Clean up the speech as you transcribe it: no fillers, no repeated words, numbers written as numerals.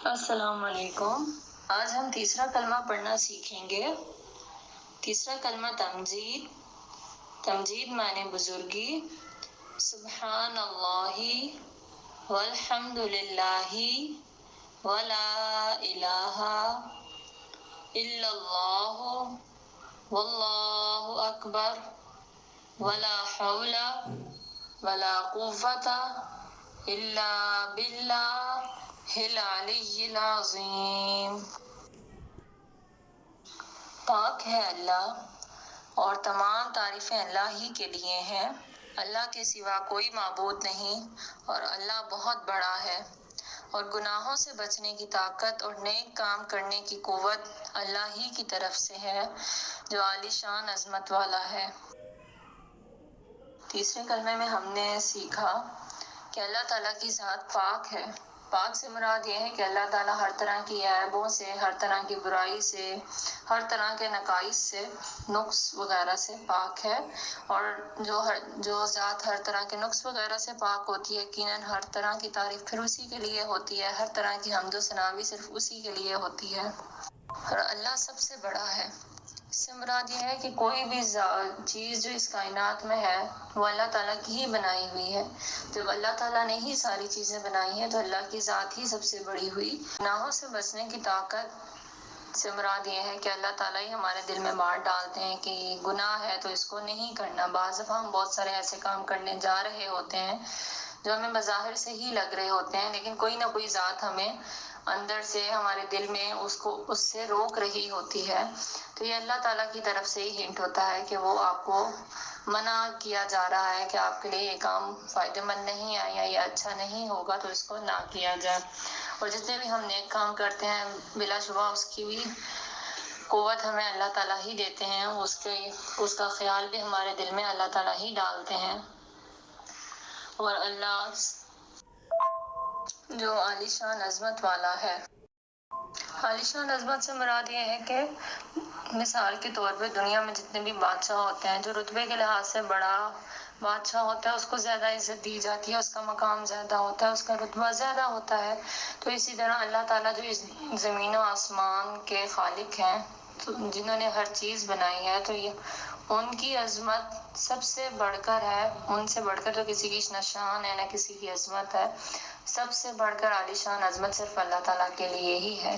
السلام علیکم۔ آج ہم تیسرا کلمہ پڑھنا سیکھیں گے۔ تیسرا کلمہ تمجید۔ تمجید معنی بزرگی۔ سبحان اللہ والحمد للہ ولا الہ الا اللہ واللہ اکبر ولا حول ولا قوة الا باللہ العلی العظیم۔ پاک ہے اللہ اور تمام تعریفیں اللہ ہی کے لیے ہیں۔ اللہ کے سوا کوئی معبود نہیں اور اللہ بہت بڑا ہے، اور گناہوں سے بچنے کی طاقت اور نیک کام کرنے کی قوت اللہ ہی کی طرف سے ہے جو عالی شان عظمت والا ہے۔ تیسرے کلمے میں ہم نے سیکھا کہ اللہ تعالیٰ کی ذات پاک ہے۔ پاک سے مراد یہ ہے کہ اللہ تعالیٰ ہر طرح کی عیبوں سے، ہر طرح کی برائی سے، ہر طرح کے نقائص سے، نقص وغیرہ سے پاک ہے، اور جو ذات ہر طرح کے نقص وغیرہ سے پاک ہوتی ہے، یقیناً ہر طرح کی تعریف پھر اسی کے لیے ہوتی ہے، ہر طرح کی حمد و ثنا بھی صرف اسی کے لیے ہوتی ہے، اور اللہ سب سے بڑا ہے۔ اس سے مراد یہ ہے کہ کوئی بھی چیز جو اس کائنات میں ہے وہ اللہ تعالیٰ کی ہی بنائی ہوئی ہے۔ جب اللہ تعالیٰ نے ہی ساری چیزیں بنائی ہیں تو اللہ کی ذات ہی سب سے بڑی ہوئی۔ گناہوں سے بچنے کی طاقت سے مراد یہ ہے کہ اللہ تعالیٰ ہی ہمارے دل میں بات ڈالتے ہیں کہ گناہ ہے تو اس کو نہیں کرنا۔ بعض دفعہ ہم بہت سارے ایسے کام کرنے جا رہے ہوتے ہیں جو ہمیں بظاہر سے ہی لگ رہے ہوتے ہیں، لیکن کوئی نہ کوئی ذات ہمیں اندر سے، ہمارے دل میں اس سے روک رہی ہوتی ہے۔ تو یہ اللہ تعالیٰ کی طرف سے ہی ہنٹ ہوتا ہے کہ وہ آپ کو منع کیا جا رہا ہے کہ آپ کے لیے یہ کام فائدہ مند نہیں ہے یا یہ اچھا نہیں ہوگا، تو اس کو نہ کیا جائے۔ اور جتنے بھی ہم نیک کام کرتے ہیں بلا شبہ اس کی بھی قوت ہمیں اللہ تعالیٰ ہی دیتے ہیں، اس کا خیال بھی ہمارے دل میں اللہ تعالیٰ ہی ڈالتے ہیں، اور اللہ جو عالی شان عظمت والا ہے۔ عالی شان عظمت سے مراد یہ ہے کہ مثال کے طور پہ دنیا میں جتنے بھی بادشاہ ہوتے ہیں، جو رتبے کے لحاظ سے بڑا بادشاہ ہوتا ہے اس کو زیادہ عزت دی جاتی ہے، اس کا مقام زیادہ ہوتا ہے، اس کا رتبہ زیادہ ہوتا ہے۔ تو اسی طرح اللہ تعالیٰ جو اس زمین و آسمان کے خالق ہیں، جنہوں نے ہر چیز بنائی ہے، تو ان کی عظمت سب سے بڑھ کر ہے، ان سے بڑھ کر تو کسی کی نہ شان ہے نہ کسی کی عظمت ہے، سب سے بڑھ کر عالی شان عظمت صرف اللہ تعالیٰ کے لیے ہی ہے۔